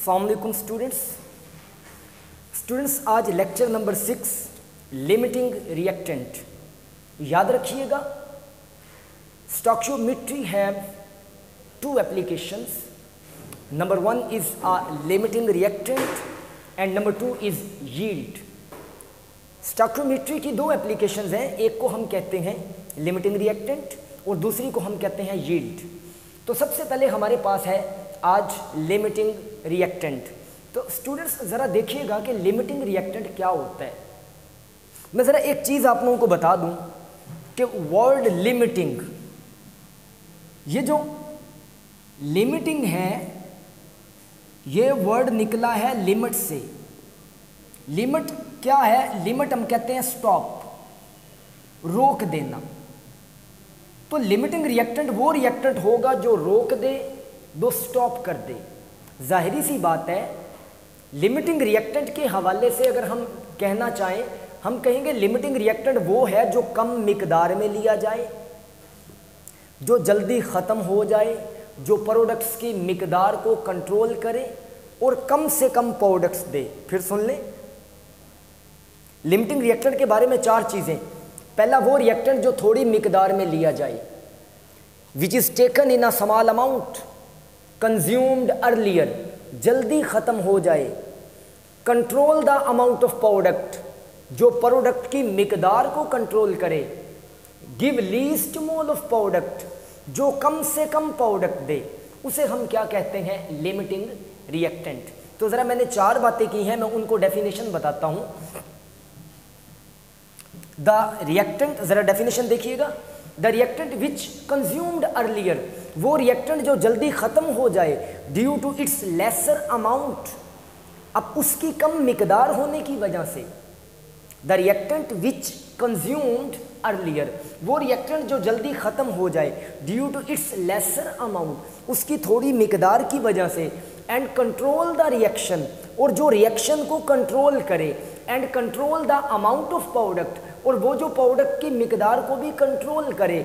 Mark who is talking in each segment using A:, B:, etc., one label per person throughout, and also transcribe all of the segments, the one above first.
A: अस्सलाम वालेकुम स्टूडेंट्स, आज लेक्चर नंबर 6 लिमिटिंग रिएक्टेंट। याद रखिएगा, stoichiometry have two applications. Number 1 is a limiting reactant and number 2 is yield. Stoichiometry की दो एप्लीकेशंस हैं, एक को हम कहते हैं लिमिटिंग रिएक्टेंट और दूसरी को हम कहते हैं यील्ड। तो सबसे पहले हमारे पास है आज लिमिटिंग रिएक्टेंट। तो स्टूडेंट्स ज़रा देखिएगा कि लिमिटिंग रिएक्टेंट क्या होता है। मैं ज़रा एक चीज़ आप लोगों को बता दूं कि वर्ड लिमिटिंग, ये जो लिमिटिंग है ये वर्ड निकला है लिमिट से। लिमिट क्या है? लिमिट हम कहते हैं स्टॉप, रोक देना। तो लिमिटिंग रिएक्टेंट वो रिएक्टेंट होगा जो रोक दे, जो स्टॉप कर दे। जाहिरी सी बात है, लिमिटिंग रिएक्टेंट के हवाले से अगर हम कहना चाहें, हम कहेंगे लिमिटिंग रिएक्टेंट वो है जो कम मिकदार में लिया जाए, जो जल्दी ख़त्म हो जाए, जो प्रोडक्ट्स की मिकदार को कंट्रोल करे और कम से कम प्रोडक्ट्स दे। फिर सुन लें, लिमिटिंग रिएक्टेंट के बारे में 4 चीज़ें। पहला, वो रिएक्टेंट जो थोड़ी मिकदार में लिया जाए, which is taken in a small amount, consumed earlier, जल्दी ख़त्म हो जाए। Control the amount of product, जो प्रोडक्ट की मिकदार को कंट्रोल करे। Give least mole of product, जो कम से कम प्रोडक्ट दे, उसे हम क्या कहते हैं? Limiting reactant. तो ज़रा मैंने 4 बातें की हैं, मैं उनको डेफिनेशन बताता हूँ। द रिएक्टेंट, ज़रा डेफिनेशन देखिएगा। The reactant which consumed earlier, वो रिएक्टेंट जो जल्दी ख़त्म हो जाए due to its lesser amount, अब उसकी कम मिकदार होने की वजह से। The reactant which consumed earlier, वो रिएक्टेंट जो जल्दी ख़त्म हो जाए due to its lesser amount, उसकी थोड़ी मिकदार की वजह से। एंड कंट्रोल द रिएक्शन, और जो रिएक्शन को कंट्रोल करे। And control the amount of product, और वो जो प्रोडक्ट की मिकदार को भी कंट्रोल करे।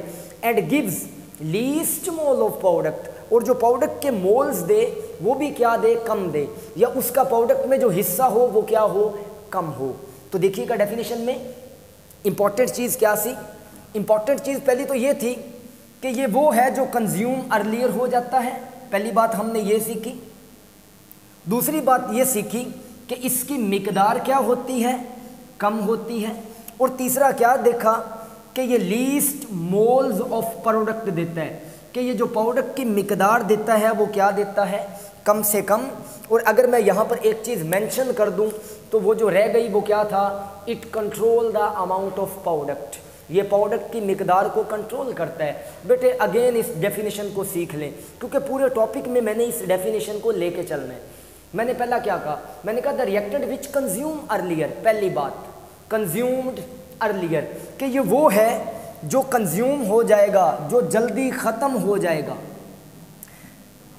A: And gives least mole of product, और जो प्रोडक्ट के मोल्स दे वो भी क्या दे? कम दे, या उसका प्रोडक्ट में जो हिस्सा हो वो क्या हो? कम हो। तो देखिएगा डेफिनेशन में इंपॉर्टेंट चीज़ क्या सी? इंपॉर्टेंट चीज़ पहली तो ये थी कि ये वो है जो कंज्यूम अर्लियर हो जाता है। पहली बात हमने ये सीखी। दूसरी बात ये सीखी कि इसकी मिकदार क्या होती है? कम होती है। और तीसरा क्या देखा कि ये लीस्ट मोल्स ऑफ प्रोडक्ट देता है, कि ये जो प्रोडक्ट की मिकदार देता है वो क्या देता है? कम से कम। और अगर मैं यहाँ पर एक चीज़ मेंशन कर दूँ तो वो जो रह गई वो क्या था? It control the amount of product, ये प्रोडक्ट की मिकदार को कंट्रोल करता है। बेटे अगेन इस डेफिनेशन को सीख लें, क्योंकि पूरे टॉपिक में मैंने इस डेफिनेशन को लेके चलना है। मैंने पहला क्या कहा? मैंने कहा the reactant which consume earlier, पहली बात कंज्यूम्ड अर्लियर, कि ये वो है जो कंज्यूम हो जाएगा, जो जल्दी ख़त्म हो जाएगा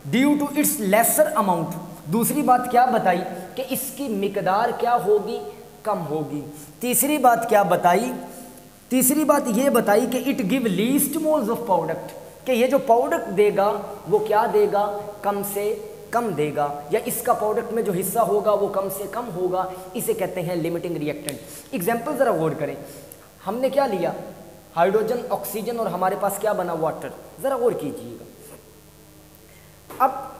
A: due to its lesser amount. दूसरी बात क्या बताई? कि इसकी मिकदार क्या होगी? कम होगी। तीसरी बात क्या बताई? तीसरी बात ये बताई कि it give least moles of product, कि ये जो प्रोडक्ट देगा वो क्या देगा? कम से कम देगा, या इसका प्रोडक्ट में जो हिस्सा होगा वो कम से कम होगा। इसे कहते हैं लिमिटिंग रिएक्टेंट। एग्जाम्पल ज़रा गौर करें। हमने क्या लिया? हाइड्रोजन, ऑक्सीजन, और हमारे पास क्या बना? वाटर। ज़रा गौर कीजिएगा। अब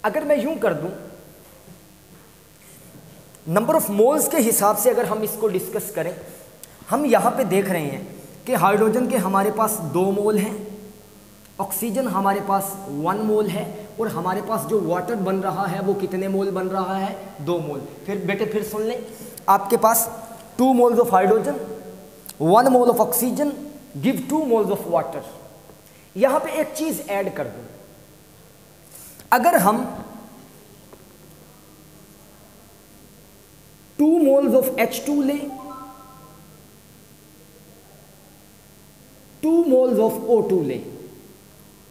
A: अगर मैं यूं कर दूं, नंबर ऑफ मोल्स के हिसाब से अगर हम इसको डिस्कस करें, हम यहाँ पे देख रहे हैं कि हाइड्रोजन के हमारे पास 2 मोल हैं, ऑक्सीजन हमारे पास 1 मोल है, और हमारे पास जो वाटर बन रहा है वो कितने मोल बन रहा है? 2 मोल। फिर बेटे फिर सुन लें, आपके पास 2 moles of hydrogen, 1 mole of oxygen give 2 moles of water. यहाँ पे एक चीज़ ऐड कर दूँ, अगर हम 2 मोल्स ऑफ H2 लें, 2 मोल्स ऑफ O2 लें,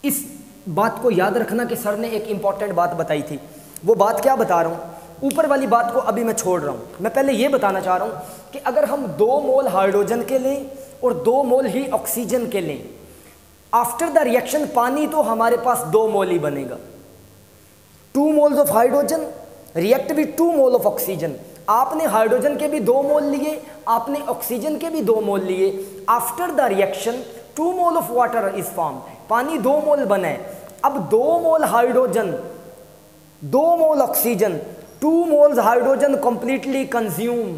A: इस बात को याद रखना कि सर ने एक इंपॉर्टेंट बात बताई थी। वो बात क्या बता रहा हूँ? ऊपर वाली बात को अभी मैं छोड़ रहा हूँ। मैं पहले ये बताना चाह रहा हूँ कि अगर हम 2 मोल हाइड्रोजन के लें और 2 मोल ही ऑक्सीजन के लें, आफ्टर द रिएक्शन पानी तो हमारे पास 2 मोल ही बनेगा। 2 2 moles of hydrogen react with 2 mole of oxygen. आपने हाइड्रोजन के भी 2 मोल लिए, आपने ऑक्सीजन के भी 2 मोल लिए। After the reaction 2 mole of water is form, पानी 2 मोल बने। अब 2 मोल हाइड्रोजन 2 मोल oxygen, 2 moles hydrogen completely consume,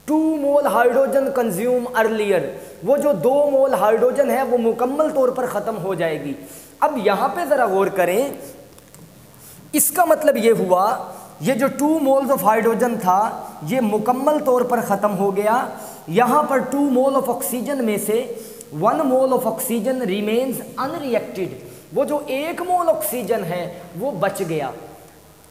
A: 2 मोल हाइड्रोजन कंज्यूम अर्लियर। वो जो 2 मोल हाइड्रोजन है वो मुकम्मल तौर पर ख़त्म हो जाएगी। अब यहाँ पे ज़रा गौर करें, इसका मतलब ये हुआ ये जो 2 मोल्स ऑफ हाइड्रोजन था ये मुकम्मल तौर पर ख़त्म हो गया। यहाँ पर 2 मोल ऑफ ऑक्सीजन में से 1 mole of oxygen remains unreacted. वो जो 1 मोल ऑक्सीजन है वो बच गया।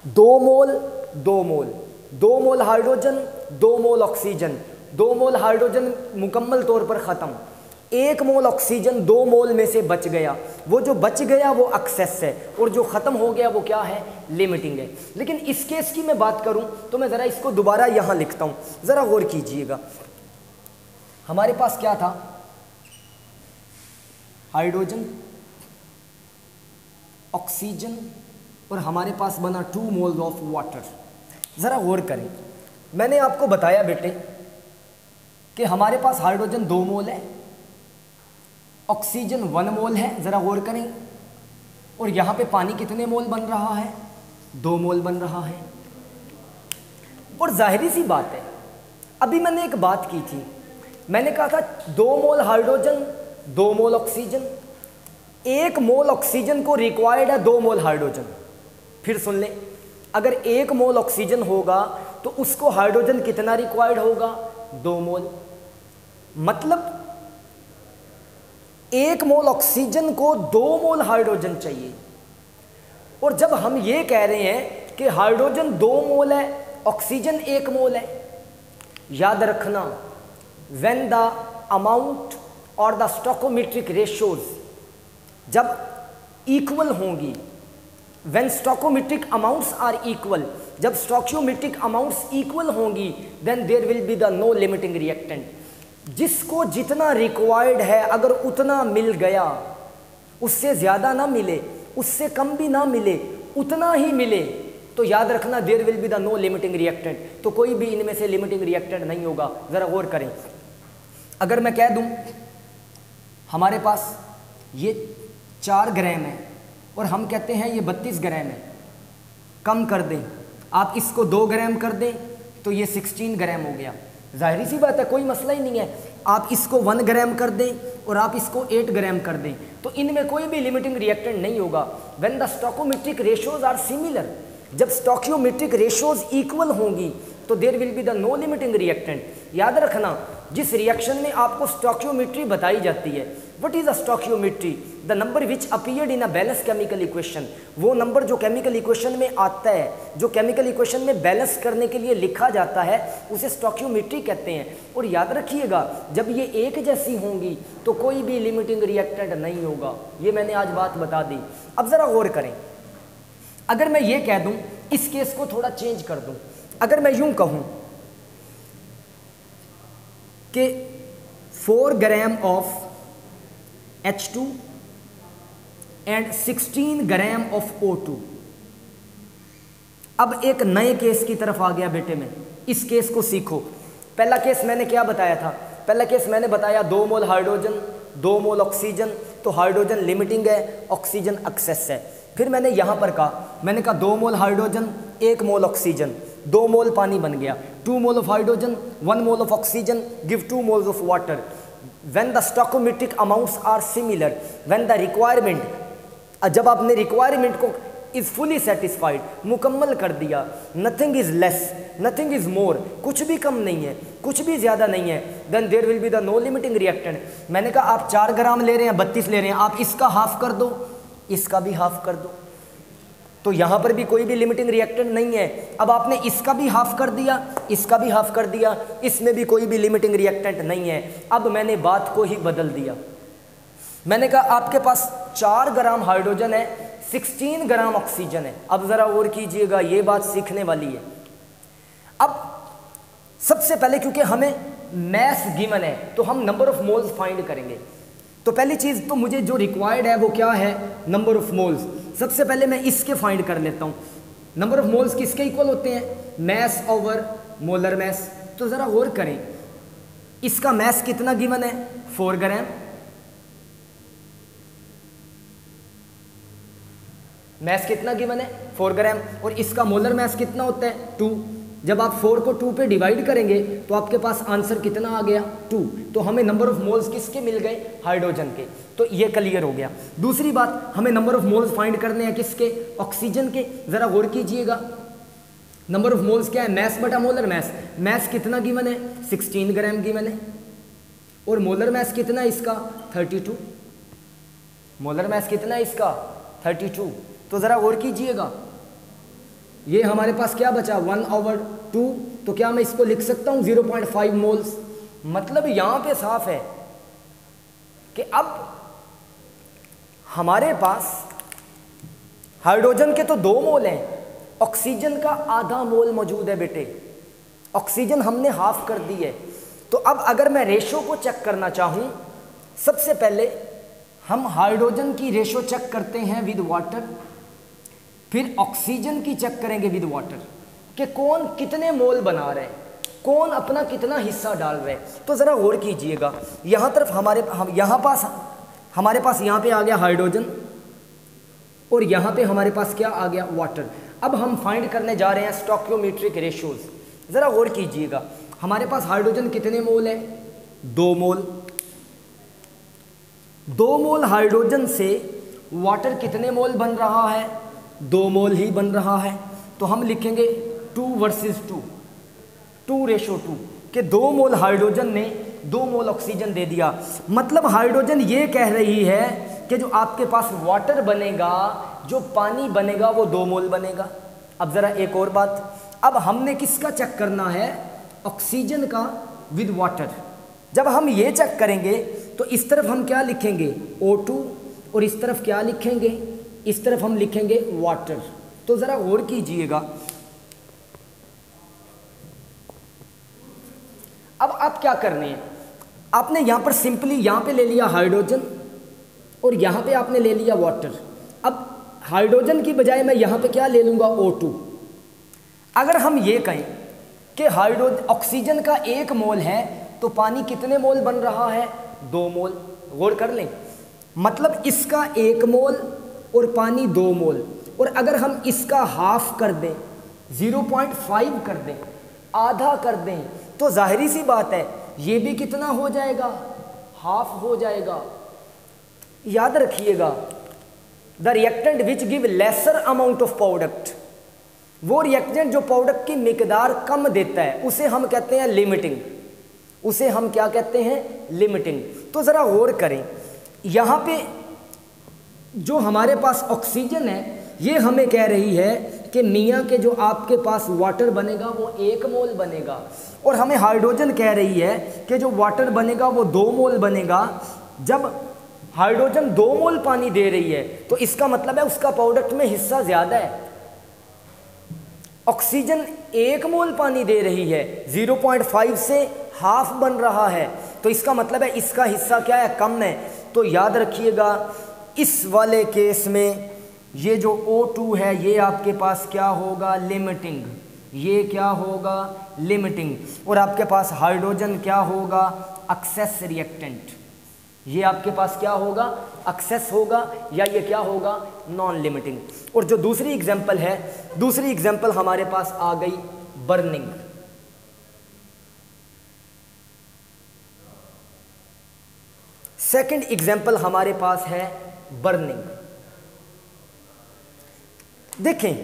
A: 2 मोल 2 मोल, 2 मोल हाइड्रोजन 2 मोल ऑक्सीजन, 2 मोल हाइड्रोजन मुकम्मल तौर पर ख़त्म, 1 मोल ऑक्सीजन 2 मोल में से बच गया। वो जो बच गया वो एक्सेस है और जो ख़त्म हो गया वो क्या है, लिमिटिंग है। लेकिन इस केस की मैं बात करूं तो मैं ज़रा इसको दोबारा यहाँ लिखता हूँ, ज़रा गौर कीजिएगा। हमारे पास क्या था, हाइड्रोजन ऑक्सीजन और हमारे पास बना 2 मोल्स ऑफ वाटर। ज़रा गौर करें, मैंने आपको बताया बेटे कि हमारे पास हाइड्रोजन 2 मोल है, ऑक्सीजन 1 मोल है। ज़रा गौर करें, और यहाँ पे पानी कितने मोल बन रहा है, 2 मोल बन रहा है। और जाहिरी सी बात है, अभी मैंने एक बात की थी, मैंने कहा था 2 मोल हाइड्रोजन 2 मोल ऑक्सीजन, 1 मोल ऑक्सीजन को रिक्वायर्ड है 2 मोल हाइड्रोजन। फिर सुन लें, अगर 1 मोल ऑक्सीजन होगा तो उसको हाइड्रोजन कितना रिक्वायर्ड होगा, 2 मोल। मतलब 1 मोल ऑक्सीजन को 2 मोल हाइड्रोजन चाहिए। और जब हम ये कह रहे हैं कि हाइड्रोजन 2 मोल है, ऑक्सीजन 1 मोल है, याद रखना व्हेन द अमाउंट और द स्टोइकोमेट्रिक रेशियोज जब इक्वल होंगी, when stoichiometric amounts are equal, जब स्टोइकोमेट्रिक अमाउंट्स इक्वल होंगी, then there will be the no limiting reactant. जिसको जितना रिक्वायर्ड है अगर उतना मिल गया, उससे ज़्यादा ना मिले, उससे कम भी ना मिले, उतना ही मिले, तो याद रखना there will be the no limiting reactant. तो कोई भी इनमें से लिमिटिंग रिएक्टेंट नहीं होगा। ज़रा गौर करें, अगर मैं कह दूं हमारे पास ये 4 ग्राम है और हम कहते हैं ये 32 ग्राम है, कम कर दें, आप इसको 2 ग्राम कर दें तो ये 16 ग्राम हो गया। जाहिर सी बात है, कोई मसला ही नहीं है। आप इसको 1 ग्राम कर दें और आप इसको 8 ग्राम कर दें तो इनमें कोई भी लिमिटिंग रिएक्टेंट नहीं होगा। When the stoichiometric ratios are similar, जब स्टोइकोमेट्रिक रेशियोज इक्वल होंगी तो there will be the no limiting reactant. याद रखना, जिस रिएक्शन में आपको स्टोइकोमेट्री बताई जाती है, what is a stoichiometry, the number which appeared in a balance chemical equation, वो नंबर जो केमिकल इक्वेशन में आता है, जो केमिकल इक्वेशन में बैलेंस करने के लिए लिखा जाता है, उसे स्टोइकोमेट्री कहते हैं। और याद रखिएगा, जब ये एक जैसी होंगी तो कोई भी लिमिटिंग रिएक्टेंट नहीं होगा। ये मैंने आज बात बता दी। अब ज़रा गौर करें, अगर मैं ये कह दूं, इस केस को थोड़ा चेंज कर दूं, अगर मैं यूं कहूं कि 4 gram of H2 and 16 gram of O2। अब एक नए केस की तरफ आ गया बेटे में, इस केस को सीखो। पहला केस मैंने क्या बताया था, पहला केस मैंने बताया 2 मोल हाइड्रोजन 2 मोल ऑक्सीजन, तो हाइड्रोजन लिमिटिंग है, ऑक्सीजन एक्सेस है। फिर मैंने यहाँ पर कहा, मैंने कहा 2 मोल हाइड्रोजन 1 मोल ऑक्सीजन, 2 मोल पानी बन गया, 2 mole of hydrogen 1 mole of oxygen give 2 moles of water. When the stoichiometric amounts are similar, when the requirement, जब आपने रिक्वायरमेंट को इज फुली सेटिस्फाइड, मुकम्मल कर दिया, nothing is less nothing is more, कुछ भी कम नहीं है कुछ भी ज़्यादा नहीं है, then there will be the no limiting reactant. मैंने कहा आप 4 ग्राम ले रहे हैं, 32 ले रहे हैं, आप इसका हाफ कर दो, इसका भी हाफ कर दो, तो यहाँ पर भी कोई भी लिमिटिंग रिएक्टेंट नहीं है। अब आपने इसका भी हाफ कर दिया, इसका भी हाफ कर दिया, इसमें भी कोई भी लिमिटिंग रिएक्टेंट नहीं है। अब मैंने बात को ही बदल दिया, मैंने कहा आपके पास 4 ग्राम हाइड्रोजन है, 16 ग्राम ऑक्सीजन है। अब ज़रा गौर कीजिएगा, ये बात सीखने वाली है। अब सबसे पहले क्योंकि हमें मैस गिवन है तो हम नंबर ऑफ मोल्स फाइंड करेंगे। तो पहली चीज़ तो मुझे जो रिक्वायर्ड है वो क्या है, नंबर ऑफ मोल्स। सबसे पहले मैं इसके फाइंड कर लेता हूँ। नंबर ऑफ मोल्स किसके इक्वल होते हैं? Mass over molar mass. तो ज़रा गौर करें, इसका मैस कितना गिवन है? 4 ग्राम। मैस कितना गिवन है? 4 ग्राम। और इसका मोलर मैस कितना होता है? 2। जब आप 4 को 2 पे डिवाइड करेंगे तो आपके पास आंसर कितना आ गया? 2। तो हमें नंबर ऑफ मोल्स किसके मिल गए? हाइड्रोजन के। तो ये क्लियर हो गया। दूसरी बात, हमें नंबर ऑफ मोल्स फाइंड करने हैं किसके? ऑक्सीजन के। ज़रा गौर कीजिएगा, नंबर ऑफ मोल्स क्या है? मैस बटा मोलर मैस। मैस कितना गिवन है? 16 ग्राम गिवन है। और मोलर मैस कितना है इसका? 32। मोलर मैस कितना है इसका? 32। तो ज़रा गौर कीजिएगा, ये हमारे पास क्या बचा? 1/2। तो क्या मैं इसको लिख सकता हूँ 0.5 मोल्स? मतलब यहाँ पे साफ है कि अब हमारे पास हाइड्रोजन के तो 2 मोल हैं, ऑक्सीजन का आधा मोल मौजूद है बेटे। ऑक्सीजन हमने हाफ कर दी है। तो अब अगर मैं रेशो को चेक करना चाहूँ, सबसे पहले हम हाइड्रोजन की रेशो चेक करते हैं विद वाटर, फिर ऑक्सीजन की चेक करेंगे विद वाटर कि कौन कितने मोल बना रहे हैं, कौन अपना कितना हिस्सा डाल रहे हैं। तो ज़रा गौर कीजिएगा, यहाँ तरफ हमारे पास यहाँ पे आ गया हाइड्रोजन और यहाँ पे हमारे पास क्या आ गया? वाटर। अब हम फाइंड करने जा रहे हैं स्टोइकियोमेट्रिक रेशियोज। ज़रा गौर कीजिएगा, हमारे पास हाइड्रोजन कितने मोल है? 2 मोल। 2 मोल हाइड्रोजन से वाटर कितने मोल बन रहा है? 2 मोल ही बन रहा है। तो हम लिखेंगे 2 वर्सेस 2, 2:2 कि 2 मोल हाइड्रोजन ने 2 मोल ऑक्सीजन दे दिया। मतलब हाइड्रोजन ये कह रही है कि जो आपके पास वाटर बनेगा, जो पानी बनेगा, वो 2 मोल बनेगा। अब ज़रा एक और बात, अब हमने किसका चेक करना है? ऑक्सीजन का विद वाटर। जब हम ये चेक करेंगे तो इस तरफ हम क्या लिखेंगे? O2 और इस तरफ क्या लिखेंगे? इस तरफ हम लिखेंगे वाटर। तो ज़रा गौर कीजिएगा, अब आप क्या करने हैं? आपने यहाँ पर सिंपली यहाँ पे ले लिया हाइड्रोजन और यहाँ पे आपने ले लिया वाटर। अब हाइड्रोजन की बजाय मैं यहाँ पे क्या ले लूँगा? O2। अगर हम ये कहें कि ऑक्सीजन का 1 मोल है तो पानी कितने मोल बन रहा है? 2 मोल। गौर कर लें, मतलब इसका 1 मोल और पानी 2 मोल। और अगर हम इसका हाफ कर दें, 0.5 कर दें, आधा कर दें, तो जाहिरी सी बात है ये भी कितना हो जाएगा? हाफ हो जाएगा। याद रखिएगा, the reactant which give lesser amount of product, वो रिएक्टेंट जो प्रोडक्ट की मिकदार कम देता है उसे हम कहते हैं लिमिटिंग। उसे हम क्या कहते हैं? लिमिटिंग। तो ज़रा गौर करें, यहाँ पे जो हमारे पास ऑक्सीजन है ये हमें कह रही है कि मियाँ के जो आपके पास वाटर बनेगा वो 1 मोल बनेगा, और हमें हाइड्रोजन कह रही है कि जो वाटर बनेगा वो 2 मोल बनेगा। जब हाइड्रोजन 2 मोल पानी दे रही है तो इसका मतलब है उसका प्रोडक्ट में हिस्सा ज़्यादा है। ऑक्सीजन 1 मोल पानी दे रही है, 0.5 से हाफ बन रहा है, तो इसका मतलब है इसका हिस्सा क्या है? कम है। तो याद रखिएगा, इस वाले केस में ये जो O2 है ये आपके पास क्या होगा? लिमिटिंग। ये क्या होगा? लिमिटिंग। और आपके पास हाइड्रोजन क्या होगा? Excess reactant. ये आपके पास क्या होगा? एक्सेस होगा, या ये क्या होगा? Non limiting. और जो दूसरी एग्जांपल है, दूसरी एग्जांपल हमारे पास आ गई बर्निंग। सेकंड एग्जांपल हमारे पास है बर्निंग। देखें,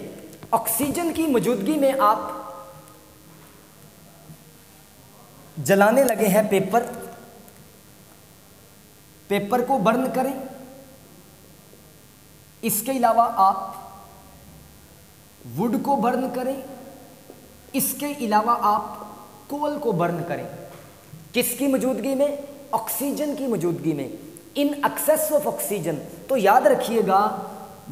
A: ऑक्सीजन की मौजूदगी में आप जलाने लगे हैं पेपर को बर्न करें। इसके अलावा आप वुड को बर्न करें, इसके अलावा आप कोल को बर्न करें। किसकी मौजूदगी में? ऑक्सीजन की मौजूदगी में, इन एक्सेस ऑफ ऑक्सीजन। तो याद रखिएगा,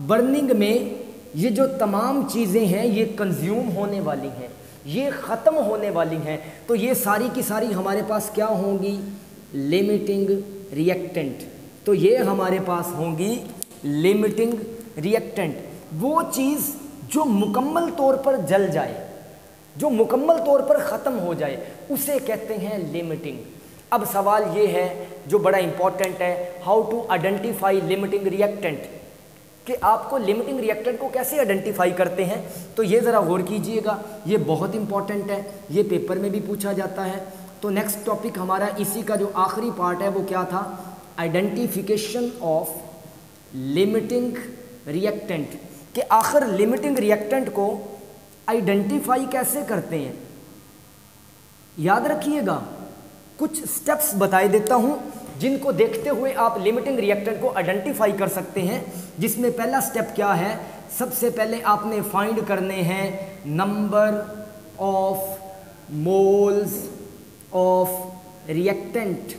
A: बर्निंग में ये जो तमाम चीज़ें हैं ये कंज्यूम होने वाली हैं, ये ख़त्म होने वाली हैं। तो ये सारी की सारी हमारे पास क्या होंगी? Limiting reactant. तो ये हमारे पास होंगी लिमिटिंग रिएक्टेंट, वो चीज़ जो मुकम्मल तौर पर जल जाए, जो मुकम्मल तौर पर ख़त्म हो जाए, उसे कहते हैं लिमिटिंग। अब सवाल ये है जो बड़ा इंपॉर्टेंट है, how to identify limiting reactant, कि आपको लिमिटिंग रिएक्टेंट को कैसे आइडेंटिफाई करते हैं। तो ये ज़रा गौर कीजिएगा, ये बहुत इंपॉर्टेंट है, ये पेपर में भी पूछा जाता है। तो नेक्स्ट टॉपिक हमारा इसी का जो आखिरी पार्ट है वो क्या था, आइडेंटिफिकेशन ऑफ लिमिटिंग रिएक्टेंट, कि आखिर लिमिटिंग रिएक्टेंट को आइडेंटिफाई कैसे करते हैं। याद रखिएगा, कुछ स्टेप्स बताए देता हूं जिनको देखते हुए आप लिमिटिंग रिएक्टेंट को आइडेंटिफाई कर सकते हैं। जिसमें पहला स्टेप क्या है, सबसे पहले आपने फाइंड करने हैं number of moles of reactant.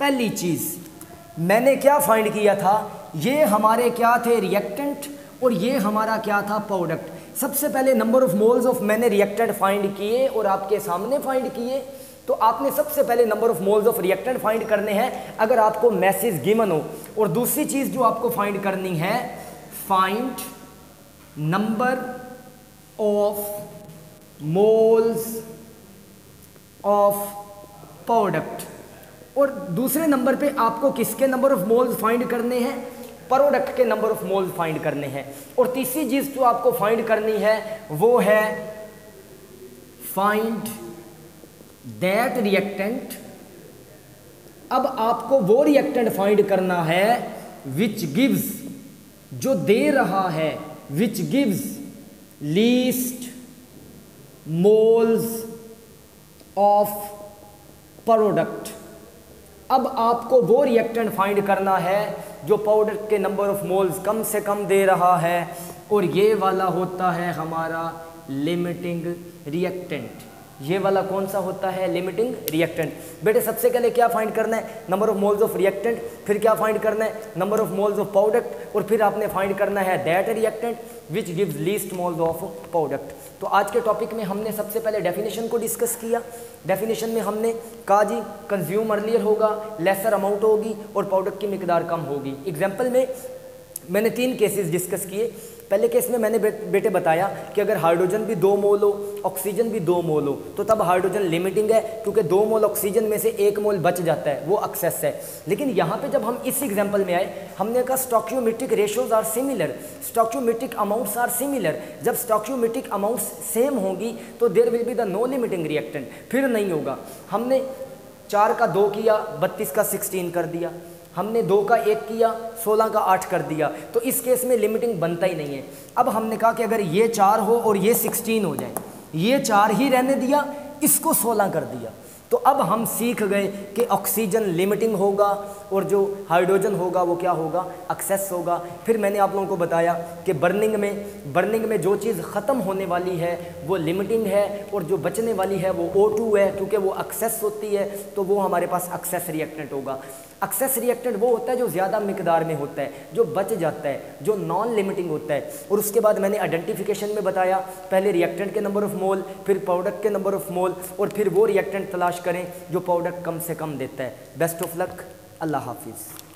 A: पहली चीज मैंने क्या फाइंड किया था, ये हमारे क्या थे, रिएक्टेंट, और ये हमारा क्या था, प्रोडक्ट। सबसे पहले नंबर ऑफ मोल्स ऑफ मैंने रिएक्टेंट फाइंड किए और आपके सामने फाइंड किए। तो आपने सबसे पहले number of moles of reactant find करने हैं अगर आपको मैसेज गिवन हो। और दूसरी चीज जो आपको फाइंड करनी है, find number of moles of product. और दूसरे नंबर पे आपको किसके नंबर ऑफ मोल्स फाइंड करने हैं, प्रोडक्ट के नंबर ऑफ मोल्स फाइंड करने हैं। और तीसरी चीज जो आपको फाइंड करनी है वो है फाइंड दैट रिएक्टेंट। अब आपको वो रिएक्टेंट फाइंड करना है विच गिव्स, जो दे रहा है, which gives least moles of product. अब आपको वो रिएक्टेंट फाइंड करना है जो प्रोडक्ट के नंबर ऑफ मोल्स कम से कम दे रहा है, और ये वाला होता है हमारा लिमिटिंग रिएक्टेंट। ये वाला कौन सा होता है, लिमिटिंग रिएक्टेंट। बेटे सबसे पहले क्या फाइंड करना है, number of moles of reactant, फिर क्या फाइंड करना है, number of moles of product, और फिर आपने फाइंड करना है that reactant which gives least moles of product. तो आज के टॉपिक में हमने सबसे पहले डेफिनेशन को डिस्कस किया। डेफिनेशन में हमने कहा जी कंज्यूम अर्लियर होगा, लेसर अमाउंट होगी और प्रोडक्ट की मिकदार कम होगी। एग्जाम्पल में मैंने 3 केसेस डिस्कस किए। पहले केस में मैंने बेटे बताया कि अगर हाइड्रोजन भी 2 मोल हो, ऑक्सीजन भी 2 मोल हो, तो तब हाइड्रोजन लिमिटिंग है, क्योंकि 2 मोल ऑक्सीजन में से 1 मोल बच जाता है, वो एक्सेस है। लेकिन यहाँ पे जब हम इस एग्जांपल में आए, हमने कहा stoichiometric ratios are similar, stoichiometric amounts are similar. जब स्टोइकियोमेट्रिक अमाउंट्स सेम होंगी तो there will be the no limiting reactant, फिर नहीं होगा। हमने 4 का 2 किया, 32 का 16 कर दिया। हमने 2 का 1 किया, 16 का 8 कर दिया। तो इस केस में लिमिटिंग बनता ही नहीं है। अब हमने कहा कि अगर ये 4 हो और ये 16 हो जाए, ये 4 ही रहने दिया, इसको 16 कर दिया, तो अब हम सीख गए कि ऑक्सीजन लिमिटिंग होगा और जो हाइड्रोजन होगा वो क्या होगा, एक्सेस होगा। फिर मैंने आप लोगों को बताया कि बर्निंग में जो चीज़ ख़त्म होने वाली है वो लिमिटिंग है, और जो बचने वाली है वो O2 है, क्योंकि वो एक्सेस होती है, तो वो हमारे पास एक्सेस रिएक्टेंट होगा। एक्सेस रिएक्टेंट वो होता है जो ज़्यादा मिकदार में होता है, जो बच जाता है, जो नॉन लिमिटिंग होता है। और उसके बाद मैंने आइडेंटिफिकेशन में बताया, पहले रिएक्टेंट के नंबर ऑफ मोल, फिर प्रोडक्ट के नंबर ऑफ मोल, और फिर वो रिएक्टेंट तलाश करें जो प्रोडक्ट कम से कम देता है। बेस्ट ऑफ लक, अल्लाह हाफिज़।